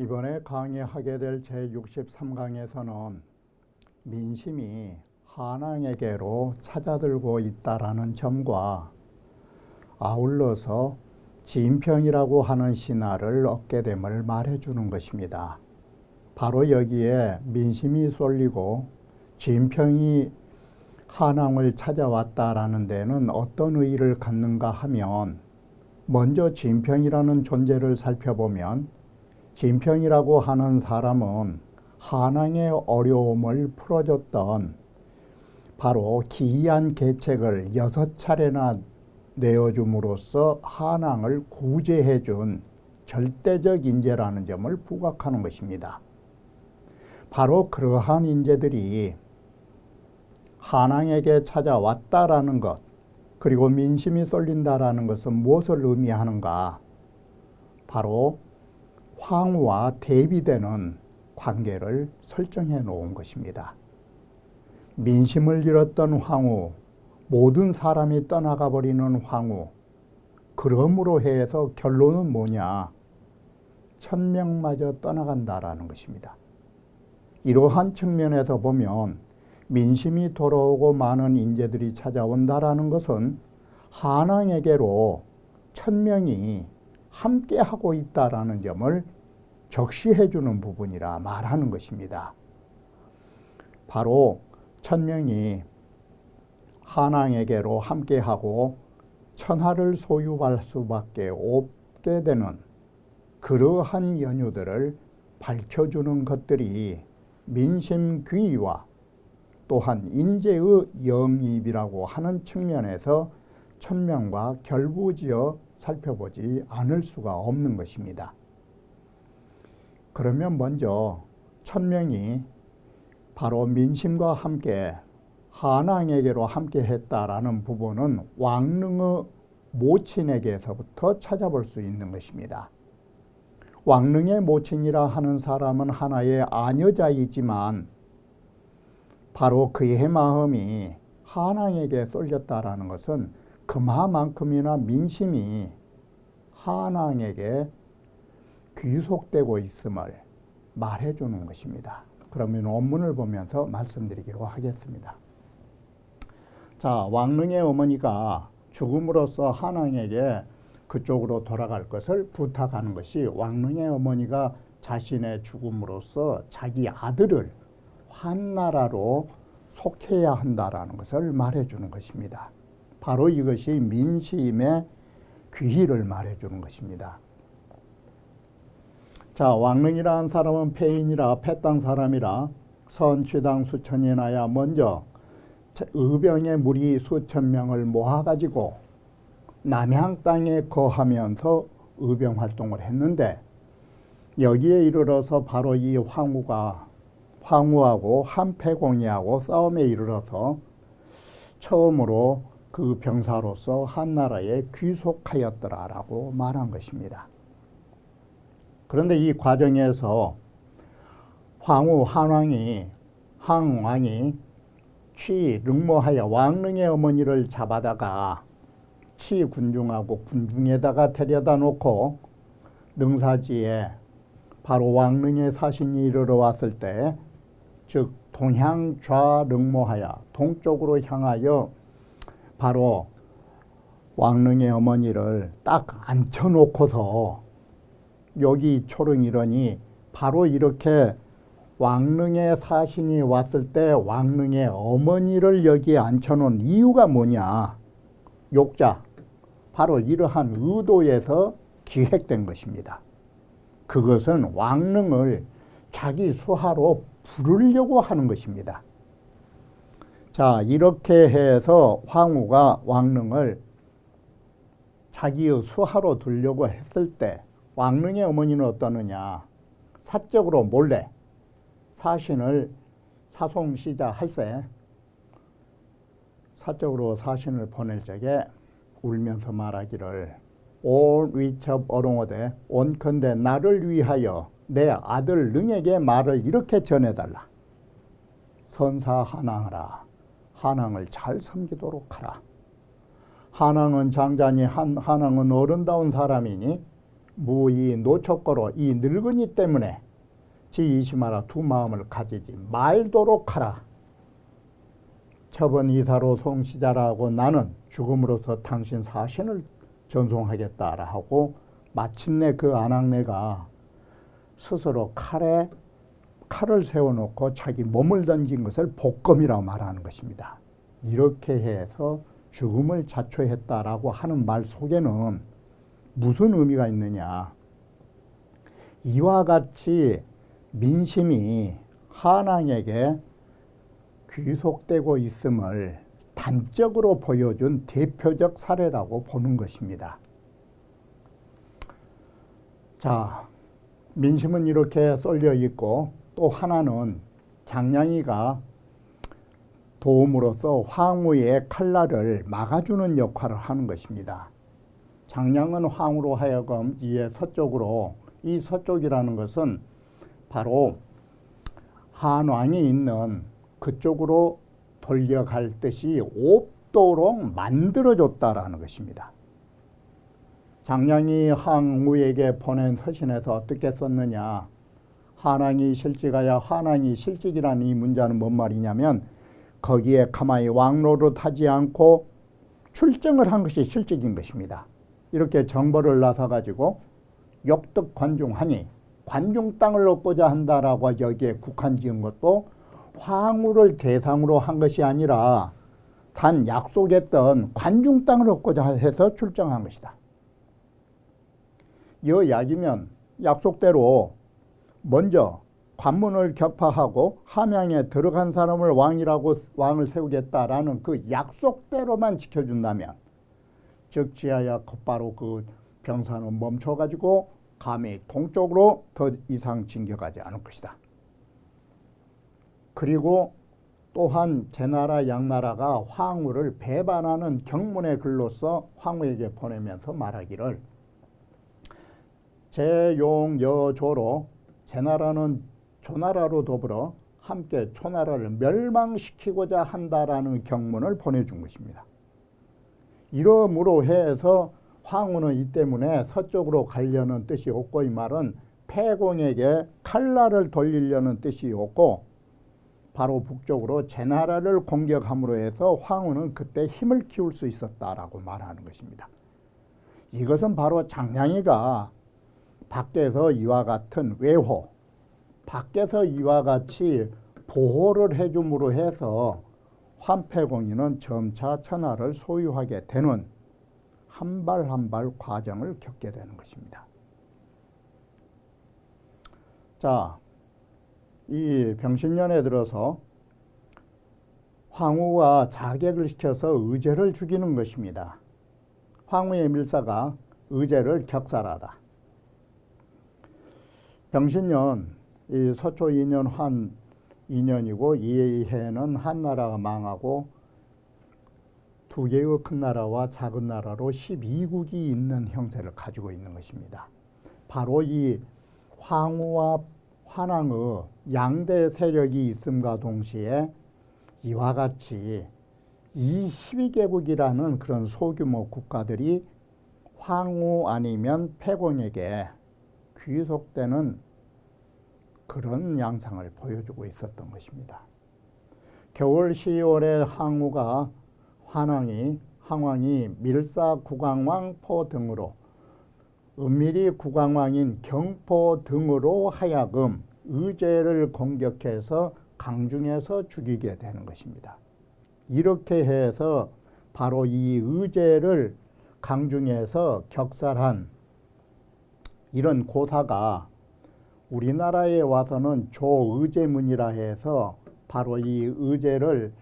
이번에 강의하게 될 제63강에서는 민심이 한왕에게로 찾아들고 있다라는 점과 아울러서 진평이라고 하는 신화를 얻게 됨을 말해주는 것입니다. 바로 여기에 민심이 쏠리고 진평이 한왕을 찾아왔다라는 데는 어떤 의의를 갖는가 하면, 먼저 진평이라는 존재를 살펴보면 진평이라고 하는 사람은 한왕의 어려움을 풀어줬던 바로 기이한 계책을 6차례나 내어줌으로써 한왕을 구제해준 절대적 인재라는 점을 부각하는 것입니다. 바로 그러한 인재들이 한왕에게 찾아왔다라는 것, 그리고 민심이 쏠린다라는 것은 무엇을 의미하는가? 바로 황후와 대비되는 관계를 설정해 놓은 것입니다. 민심을 잃었던 황후, 모든 사람이 떠나가 버리는 황후, 그러므로 해서 결론은 뭐냐? 천명마저 떠나간다라는 것입니다. 이러한 측면에서 보면 민심이 돌아오고 많은 인재들이 찾아온다라는 것은 한왕에게로 천명이 함께하고 있다라는 점을 적시해 주는 부분이라 말하는 것입니다. 바로 천명이 한왕에게로 함께하고 천하를 소유할 수밖에 없게 되는 그러한 연유들을 밝혀주는 것들이 민심귀의와 또한 인재의 영입이라고 하는 측면에서 천명과 결부지어 살펴보지 않을 수가 없는 것입니다. 그러면 먼저 천명이 바로 민심과 함께 한왕에게로 함께 했다라는 부분은 왕릉의 모친에게서부터 찾아볼 수 있는 것입니다. 왕릉의 모친이라 하는 사람은 하나의 아녀자이지만 바로 그의 마음이 한왕에게 쏠렸다라는 것은 그만큼이나 민심이 한왕에게 귀속되고 있음을 말해주는 것입니다. 그러면 원문을 보면서 말씀드리기로 하겠습니다. 자, 왕릉의 어머니가 죽음으로써 한왕에게 그쪽으로 돌아갈 것을 부탁하는 것이, 왕릉의 어머니가 자신의 죽음으로써 자기 아들을 한나라로 속해야 한다라는 것을 말해주는 것입니다. 바로 이것이 민심의 귀의를 말해주는 것입니다. 자, 왕릉이라는 사람은 폐인이라 패땅 사람이라 선취당 수천이 나야 먼저 의병의 무리 수천 명을 모아가지고 남향 땅에 거하면서 의병 활동을 했는데, 여기에 이르러서 바로 이 황후하고 한패공이하고 싸움에 이르러서 처음으로 그 병사로서 한나라에 귀속하였더라라고 말한 것입니다. 그런데 이 과정에서 한왕이 취릉모하여 왕릉의 어머니를 잡아다가 취군중하고 군중에다가 데려다 놓고 능사지에 바로 왕릉의 사신이 이르러 왔을 때, 즉 동향좌릉모하여 동쪽으로 향하여 바로 왕릉의 어머니를 딱 앉혀놓고서 여기 초릉이러니, 바로 이렇게 왕릉의 사신이 왔을 때 왕릉의 어머니를 여기에 앉혀놓은 이유가 뭐냐? 욕자, 바로 이러한 의도에서 기획된 것입니다. 그것은 왕릉을 자기 수하로 부르려고 하는 것입니다. 자, 이렇게 해서 황후가 왕릉을 자기의 수하로 두려고 했을 때 왕릉의 어머니는 어떠느냐? 사적으로 몰래 사신을 사송시자 할세 사적으로 사신을 보낼 적에 울면서 말하기를, 온 위첩 어롱어대 온컨대 나를 위하여 내 아들 능에게 말을 이렇게 전해달라. 선사 한왕하라. 한왕을 잘 섬기도록 하라. 한왕은 장자니 한왕은 어른다운 사람이니 이 노초거로 이 늙은이 때문에 지이심하라 두 마음을 가지지 말도록 하라. 처번 이사로 송시자라고 나는 죽음으로써 당신 사신을 전송하겠다라 하고 마침내 그 아낙네가 스스로 칼을 세워놓고 자기 몸을 던진 것을 복검이라고 말하는 것입니다. 이렇게 해서 죽음을 자초했다라고 하는 말 속에는 무슨 의미가 있느냐. 이와 같이 민심이 한왕에게 귀속되고 있음을 단적으로 보여준 대표적 사례라고 보는 것입니다. 자, 민심은 이렇게 쏠려 있고 또 하나는 장량이가 도움으로써 황후의 칼날을 막아주는 역할을 하는 것입니다. 장량은 황후로 하여금 이에 서쪽으로, 이 서쪽이라는 것은 바로 한왕이 있는 그쪽으로 돌려갈 듯이 옵도록 만들어줬다라는 것입니다. 장량이 황후에게 보낸 서신에서 어떻게 썼느냐. 한왕이 실직하여 한왕이 실직이라는 이 문자는 뭔 말이냐면 거기에 가만히 왕노릇하지 않고 출정을 한 것이 실직인 것입니다. 이렇게 정보를 나서가지고 역득 관중하니 관중 땅을 얻고자 한다라고 여기에 국한 지은 것도 황후를 대상으로 한 것이 아니라 단 약속했던 관중 땅을 얻고자 해서 출정한 것이다. 여약이면 약속대로 먼저 관문을 격파하고 함양에 들어간 사람을 왕을 세우겠다라는 그 약속대로만 지켜준다면 즉 지하야 곧바로 그 병사는 멈춰가지고 감히 동쪽으로 더 이상 진격하지 않을 것이다. 그리고 또한 제나라 양나라가 황후를 배반하는 경문의 글로써 황후에게 보내면서 말하기를 제용여조로 제나라는 조나라로 더불어 함께 초나라를 멸망시키고자 한다라는 경문을 보내준 것입니다. 이러므로 해서 황후는 이 때문에 서쪽으로 가려는 뜻이 없고 이 말은 패공에게 칼날을 돌리려는 뜻이 없고 바로 북쪽으로 제나라를 공격함으로 해서 황후는 그때 힘을 키울 수 있었다라고 말하는 것입니다. 이것은 바로 장량이가 밖에서 이와 같은 외호, 밖에서 이와 같이 보호를 해줌으로 해서 환패공인은 점차 천하를 소유하게 되는 한 발 한 발 과정을 겪게 되는 것입니다. 자, 이 병신년에 들어서 황후가 자객을 시켜서 의제를 죽이는 것입니다. 황후의 밀사가 의제를 격살하다. 병신년, 이 서초 2년 환 2년이고 이 해에는 한나라가 망하고 두 개의 큰 나라와 작은 나라로 12국이 있는 형태를 가지고 있는 것입니다. 바로 이 황후와 환왕의 양대 세력이 있음과 동시에 이와 같이 이 12개국이라는 그런 소규모 국가들이 황후 아니면 패공에게 귀속되는 그런 양상을 보여주고 있었던 것입니다. 겨울 10월에 항왕이 밀사 국왕왕포 등으로 은밀히 국왕왕인 경포 등으로 하여금 의제를 공격해서 강중에서 죽이게 되는 것입니다. 이렇게 해서 바로 이 의제를 강중에서 격살한 이런 고사가 우리나라에 와서는 조의제문이라 해서 바로 이 의제를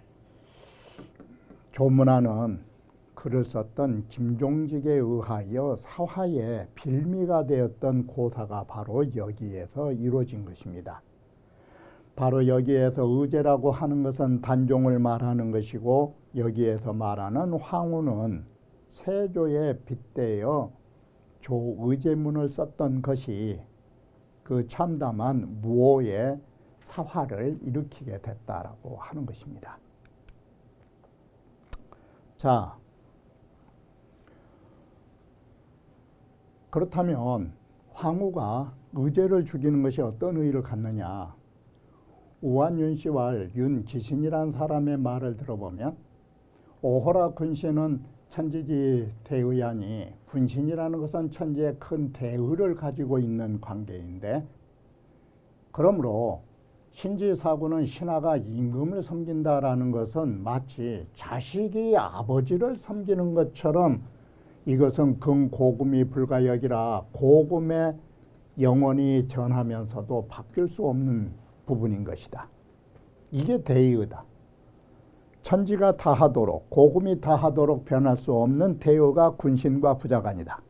조문하는 글을 썼던 김종직에 의하여 사화의 빌미가 되었던 고사가 바로 여기에서 이루어진 것입니다. 바로 여기에서 의제라고 하는 것은 단종을 말하는 것이고 여기에서 말하는 황후는 세조에 빗대어 조의제문을 썼던 것이 그 참담한 무오의 사화를 일으키게 됐다라고 하는 것입니다. 자, 그렇다면 황후가 의제를 죽이는 것이 어떤 의의를 갖느냐. 우한윤 씨와 윤기신이라는 사람의 말을 들어보면 오호라 근신은 천지지 대의하니 군신이라는 것은 천지의 큰 대의를 가지고 있는 관계인데, 그러므로 신지사구는 신하가 임금을 섬긴다라는 것은 마치 자식이 아버지를 섬기는 것처럼 이것은 금고금이 불가역이라 고금의 영원히 전하면서도 바뀔 수 없는 부분인 것이다. 이게 대의다. 천지가 다하도록, 고금이 다하도록 변할 수 없는 대의가 군신과 부자간이다.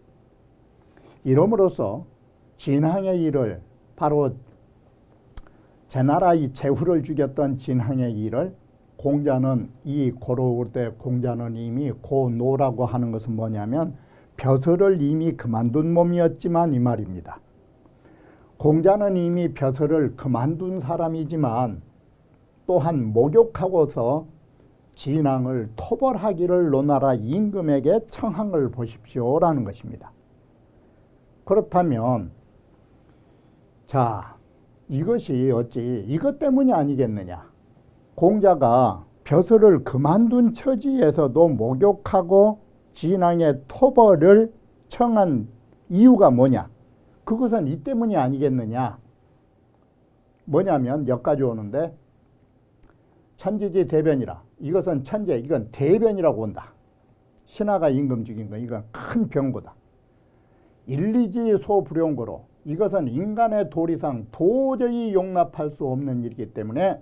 이름으로써 진항의 일을, 바로 제나라 제후를 죽였던 진항의 일을 공자는, 이 고려울 때 공자는 이미 고노라고 하는 것은 뭐냐면 벼슬을 이미 그만둔 몸이었지만 이 말입니다. 공자는 이미 벼슬을 그만둔 사람이지만 또한 목욕하고서 진항을 토벌하기를 노나라 임금에게 청항을 보십시오라는 것입니다. 그렇다면 자, 이것이 어찌 이것 때문이 아니겠느냐. 공자가 벼슬을 그만둔 처지에서도 목욕하고 진항의 토벌을 청한 이유가 뭐냐. 그것은 이 때문이 아니겠느냐. 뭐냐면 여기까지 오는데, 천지지 대변이라, 이것은 천재, 이건 대변이라고 본다. 신하가 임금 죽인 거, 이건 큰 병고다. 일리지 소불용고로, 이것은 인간의 도리상 도저히 용납할 수 없는 일이기 때문에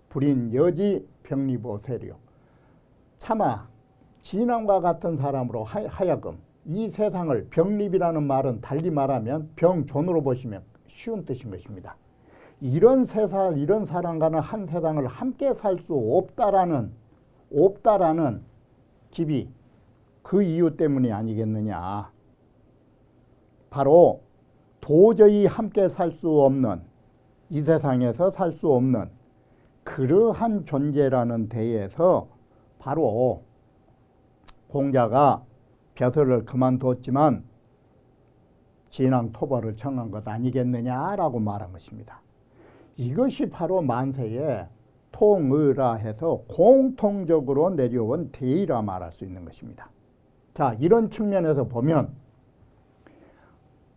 불인 여지 병리보 세리요. 차마 진항과 같은 사람으로 하여금 이 세상을, 병립이라는 말은 달리 말하면 병존으로 보시면 쉬운 뜻인 것입니다. 이런 세상, 이런 사람과는 한 세상을 함께 살 수 없다라는 기비, 그 이유 때문이 아니겠느냐. 바로 도저히 함께 살 수 없는, 이 세상에서 살 수 없는 그러한 존재라는 데에서 바로 공자가 벼슬을 그만뒀지만 진항 토벌을 청한 것 아니겠느냐라고 말한 것입니다. 이것이 바로 만세의 통의라 해서 공통적으로 내려온 대의라 말할 수 있는 것입니다. 자, 이런 측면에서 보면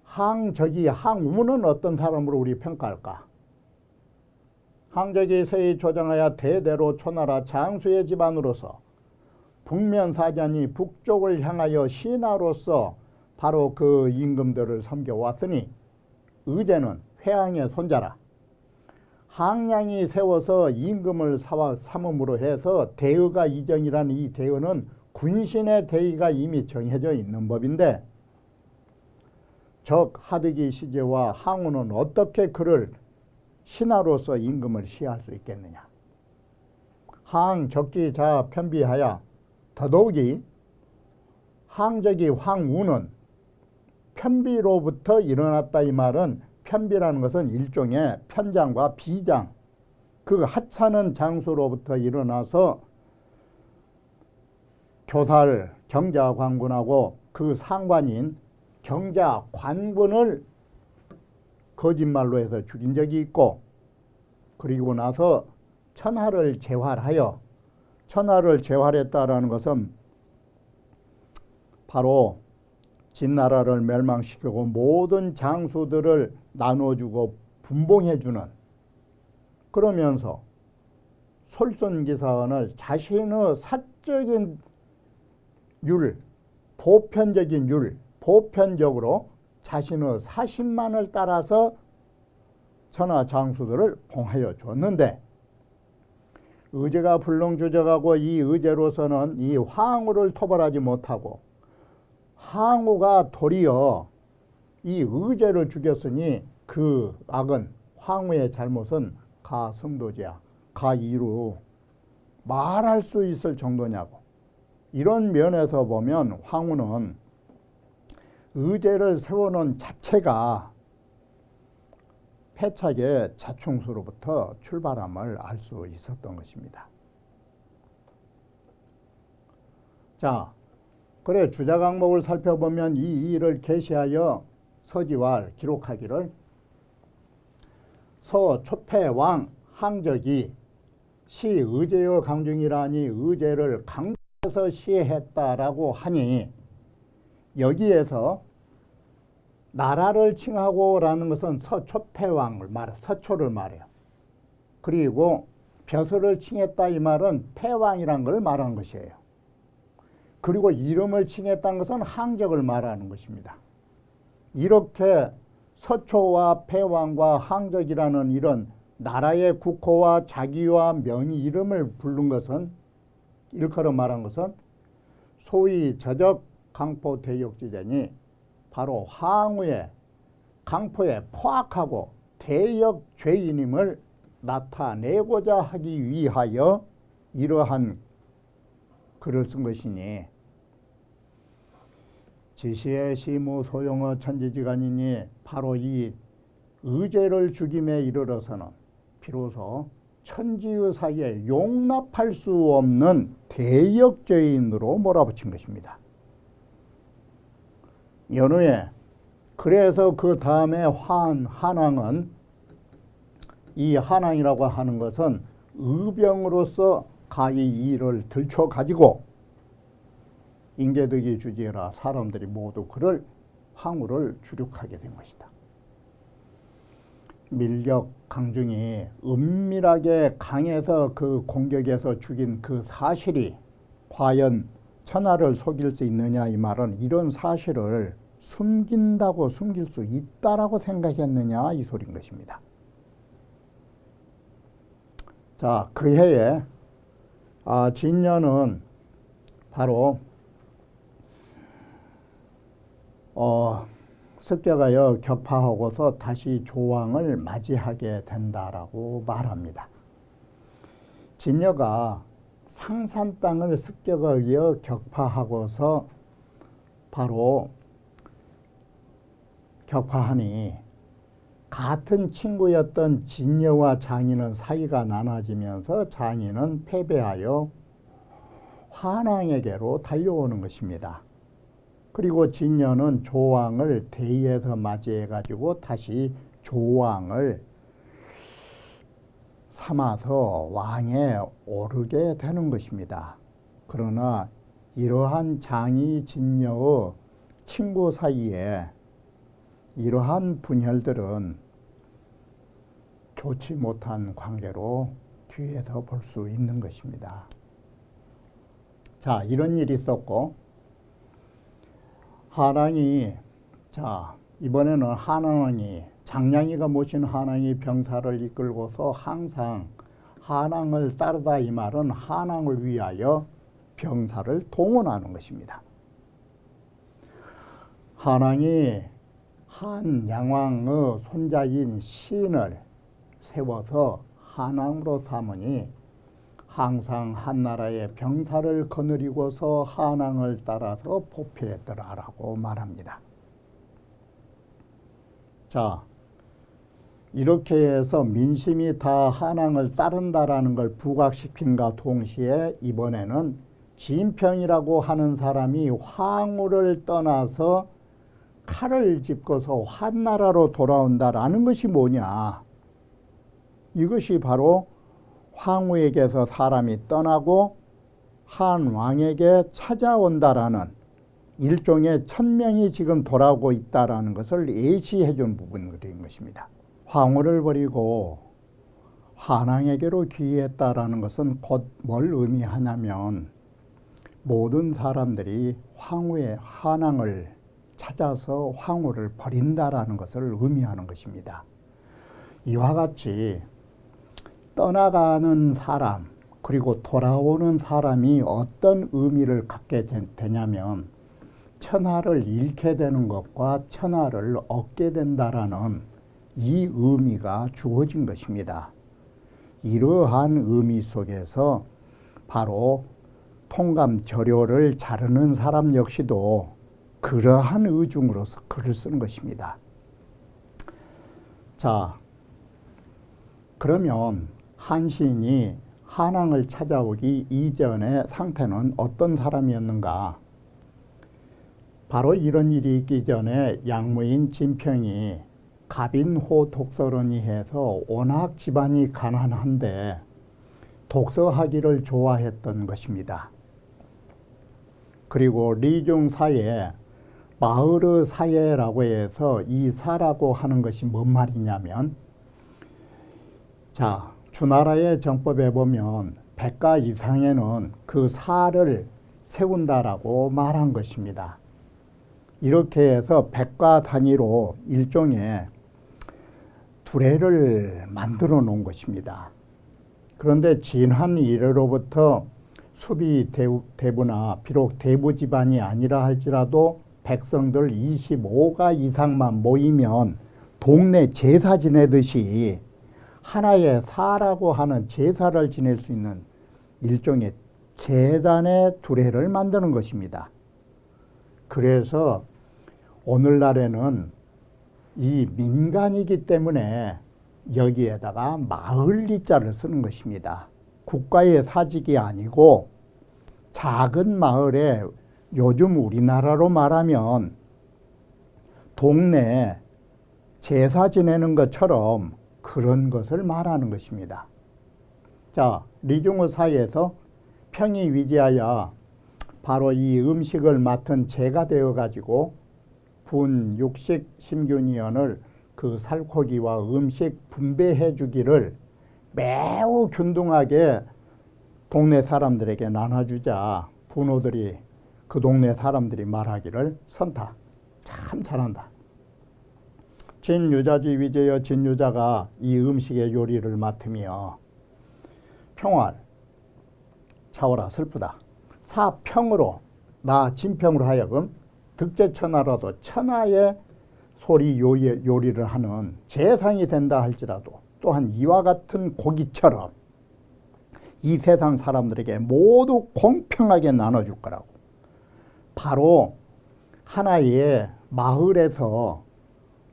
항우는 어떤 사람으로 우리 평가할까? 항적이 세이 조정하여 대대로 초나라 장수의 집안으로서 북면사전이 북쪽을 향하여 신하로서 바로 그 임금들을 섬겨왔으니 의제는 회왕의 손자라. 항량이 세워서 임금을 삼음으로 해서 대의가 이정이라는 이 대의는 군신의 대의가 이미 정해져 있는 법인데, 적 하득이 시제와 항우는 어떻게 그를 신하로서 임금을 시할 수 있겠느냐. 항적기 자 편비하여, 더더욱이 항적이 황우는 편비로부터 일어났다. 이 말은, 편비라는 것은 일종의 편장과 비장, 그 하찮은 장수로부터 일어나서 교살 경자관군하고 그 상관인 경자관군을 거짓말로 해서 죽인 적이 있고, 그리고 나서 천하를 재활하여, 천하를 재활했다라는 것은 바로 진나라를 멸망시키고 모든 장수들을 나눠주고 분봉해주는, 그러면서 솔선기사원을 자신의 사적인 율, 보편적인 율, 보편적으로 자신의 사심만을 따라서 천하 장수들을 봉하여 줬는데, 의제가 불능주적하고 이 의제로서는 이 황후를 토벌하지 못하고 항우가 도리어 이 의제를 죽였으니 그 악은, 황후의 잘못은 가승도지야, 가이루 말할 수 있을 정도냐고. 이런 면에서 보면 황후는 의제를 세워놓은 자체가 패착의 자충수로부터 출발함을 알 수 있었던 것입니다. 자, 그래 주자 강목을 살펴보면 이 일을 계시하여 서지왈 기록하기를 서초패왕 항적이 시 의제의 강중이라니 의제를 강조해서 시했다라고 하니 여기에서 나라를 칭하고라는 것은 서초패왕을 서초를 말해요. 그리고 벼슬을 칭했다 이 말은 패왕이란 걸 말하는 것이에요. 그리고 이름을 칭했다는 것은 항적을 말하는 것입니다. 이렇게 서초와 패왕과 항적이라는 이런 나라의 국호와 자기와 명의 이름을 부른 것은 일컬어 말한 것은 소위 저적 강포 대역지전이 바로 황후의 강포에 포악하고 대역 죄인임을 나타내고자 하기 위하여 이러한 글을 쓴 것이니 지시의 시무 소용어 천지지간이니 바로 이 의제를 죽임에 이르러서는 비로소 천지의 사이에 용납할 수 없는 대역죄인으로 몰아붙인 것입니다. 연후에 그래서 그 다음에 한왕은 이 한왕이라고 하는 것은 의병으로서 가히 이를 들춰 가지고 인계득이 주지라 사람들이 모두 그를 황후를 주륙하게 된 것이다. 밀격 강중이 은밀하게 강에서 그 공격에서 죽인 그 사실이 과연 천하를 속일 수 있느냐 이 말은 이런 사실을 숨긴다고 숨길 수 있다라고 생각했느냐 이 소리인 것입니다. 자, 그 해에 진녀는 바로 습격하여 격파하고서 다시 조왕을 맞이하게 된다라고 말합니다. 진녀가 상산 땅을 습격하여 격파하고서 바로 격파하니 같은 친구였던 진녀와 장인은 사이가 나눠지면서 장인은 패배하여 환왕에게로 달려오는 것입니다. 그리고 진녀는 조왕을 대의에서 맞이해 가지고 다시 조왕을 삼아서 왕에 오르게 되는 것입니다. 그러나 이러한 장이 진녀의 친구 사이에 이러한 분열들은 좋지 못한 관계로 뒤에서 볼 수 있는 것입니다. 자, 이런 일이 있었고 한왕이 이번에는 한왕이 장량이가 모신 한왕이 병사를 이끌고서 항상 한왕을 따르다 이 말은 한왕을 위하여 병사를 동원하는 것입니다. 한왕이 한 양왕의 손자인 신을 세워서 한왕으로 삼으니 항상 한나라의 병사를 거느리고서 한왕을 따라서 보필했더라라고 말합니다. 자, 이렇게 해서 민심이 다 한왕을 따른다라는 걸 부각시킨과 동시에 이번에는 진평이라고 하는 사람이 황후를 떠나서 칼을 짚고서 한나라로 돌아온다라는 것이 뭐냐? 이것이 바로 황후에게서 사람이 떠나고 한왕에게 찾아온다라는 일종의 천명이 지금 돌아오고 있다라는 것을 예시해 준 부분인 것입니다. 황후를 버리고 한왕에게로 귀의했다라는 것은 곧 뭘 의미하냐면 모든 사람들이 한왕을 찾아서 황후를 버린다라는 것을 의미하는 것입니다. 이와 같이 떠나가는 사람 그리고 돌아오는 사람이 어떤 의미를 갖게 되냐면 천하를 잃게 되는 것과 천하를 얻게 된다라는 이 의미가 주어진 것입니다. 이러한 의미 속에서 바로 통감절효를 자르는 사람 역시도 그러한 의중으로서 글을 쓰는 것입니다. 자, 그러면 한신이 한왕을 찾아오기 이전의 상태는 어떤 사람이었는가? 바로 이런 일이 있기 전에 양무인 진평이 갑인호 독서론이 해서 워낙 집안이 가난한데 독서하기를 좋아했던 것입니다. 그리고 리중사에 마을의 사예라고 해서 이 사라고 하는 것이 뭔 말이냐면, 자, 주나라의 정법에 보면 백가 이상에는 그 사를 세운다라고 말한 것입니다. 이렇게 해서 백가 단위로 일종의 두례를 만들어 놓은 것입니다. 그런데 진한 이래로부터 수비 대부나 비록 대부 집안이 아니라 할지라도 백성들 25가 이상만 모이면 동네 제사 지내듯이 하나의 사라고 하는 제사를 지낼 수 있는 일종의 제단의 두례를 만드는 것입니다. 그래서 오늘날에는 이 민간이기 때문에 여기에다가 마을리자를 쓰는 것입니다. 국가의 사직이 아니고 작은 마을에 요즘 우리나라로 말하면 동네 제사 지내는 것처럼 그런 것을 말하는 것입니다. 자, 리중의 사이에서 평이 위지하여 바로 이 음식을 맡은 제가 되어 가지고 분, 육식, 심균위원을 그 살코기와 음식 분배해 주기를 매우 균등하게 동네 사람들에게 나눠주자 분호들이 그 동네 사람들이 말하기를 선타. 참 잘한다. 진유자지 위제여 진유자가 이 음식의 요리를 맡으며 평활 차오라 슬프다. 사평으로 나 진평으로 하여금 득제천하라도 천하의 소리 요리를 하는 재상이 된다 할지라도 또한 이와 같은 고기처럼 이 세상 사람들에게 모두 공평하게 나눠줄 거라고. 바로 하나의 마을에서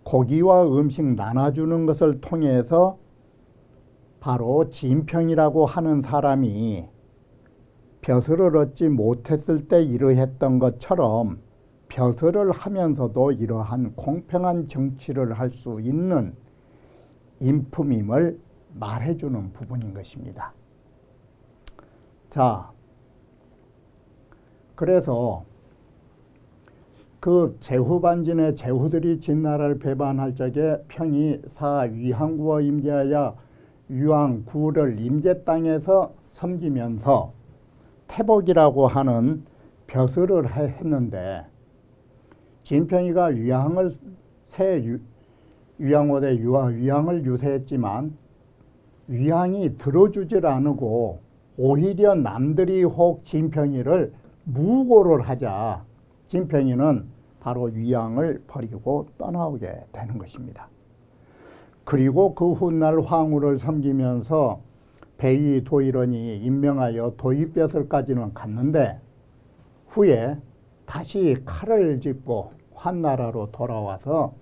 고기와 음식 나눠주는 것을 통해서 바로 진평이라고 하는 사람이 벼슬을 얻지 못했을 때 이러했던 것처럼 벼슬을 하면서도 이러한 공평한 정치를 할 수 있는 인품임을 말해주는 부분인 것입니다. 자, 그래서 그 제후반진의 제후들이 진나라를 배반할 적에 평이 사위항구어 임제하여 위왕구를 임제 땅에서 섬기면서 태복이라고 하는 벼슬을 했는데 진평이가 위항을 위항호대 위항을 유세했지만 위항이 들어주질 않고 오히려 남들이 혹 진평이를 무고를 하자 진평이는 바로 위항을 버리고 떠나오게 되는 것입니다. 그리고 그 훗날 황후를 섬기면서 배위 도일원이 임명하여 도입벼슬까지는 갔는데 후에 다시 칼을 짚고 환나라로 돌아와서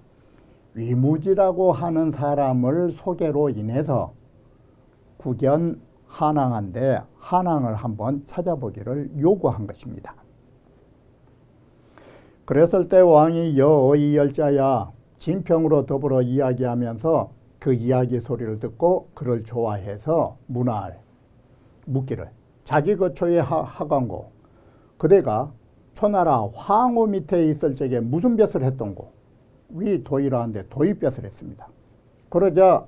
위무지라고 하는 사람을 소개로 인해서 국연 한항한데 한항을 한번 찾아보기를 요구한 것입니다. 그랬을 때 왕이 여의 열자야 진평으로 더불어 이야기하면서 그 이야기 소리를 듣고 그를 좋아해서 문할 묻기를 자기 거처의 하관고 그대가 초나라 황후 밑에 있을 적에 무슨 벼슬을 했던고 위 도의라는데 도입벼슬을 했습니다. 그러자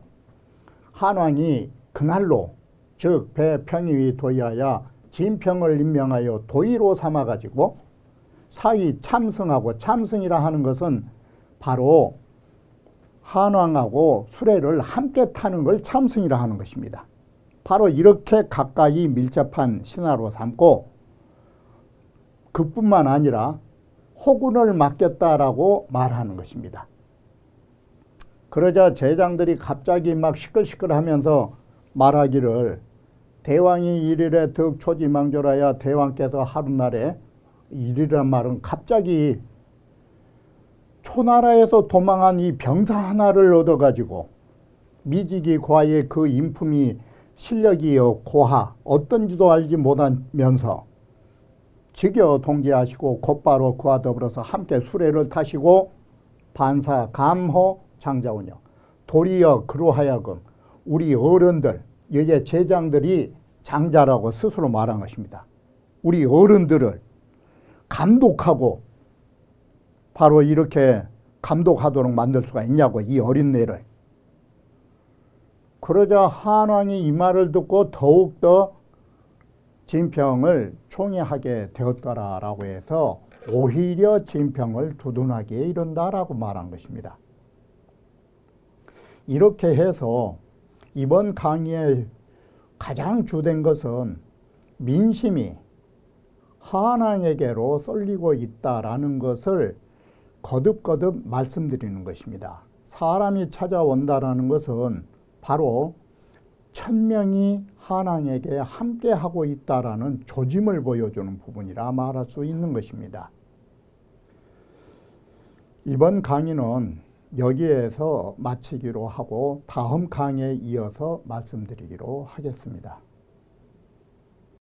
한왕이 그날로 즉 배평이 도의하여 진평을 임명하여 도의로 삼아가지고 사위 참승하고 참승이라 하는 것은 바로 한왕하고 수레를 함께 타는 걸 참승이라 하는 것입니다. 바로 이렇게 가까이 밀접한 신하로 삼고 그뿐만 아니라 호군을 맡겼다라고 말하는 것입니다. 그러자 제장들이 갑자기 막 시끌시끌하면서 말하기를 대왕이 일일에 득초지망조라야 대왕께서 하루날에 일이란 말은 갑자기 초나라에서 도망한 이 병사 하나를 얻어가지고 미직이 과의 그 인품이 실력이 고하 어떤지도 알지 못하면서 즉여 동지하시고 곧바로 그와 더불어서 함께 수레를 타시고 반사 감호 장자운영 도리어 그로하여금 우리 어른들 여기에 제장들이 장자라고 스스로 말한 것입니다. 우리 어른들을 감독하고 바로 이렇게 감독하도록 만들 수가 있냐고 이 어린애를. 그러자 한왕이 이 말을 듣고 더욱더 진평을 총애하게 되었더라라고 해서 오히려 진평을 두둔하게 이른다라고 말한 것입니다. 이렇게 해서 이번 강의에 가장 주된 것은 민심이 한왕에게로 쏠리고 있다라는 것을 거듭거듭 말씀드리는 것입니다. 사람이 찾아온다라는 것은 바로 천명이 한왕에게 함께하고 있다라는 조짐을 보여주는 부분이라 말할 수 있는 것입니다. 이번 강의는 여기에서 마치기로 하고 다음 강의에 이어서 말씀드리기로 하겠습니다.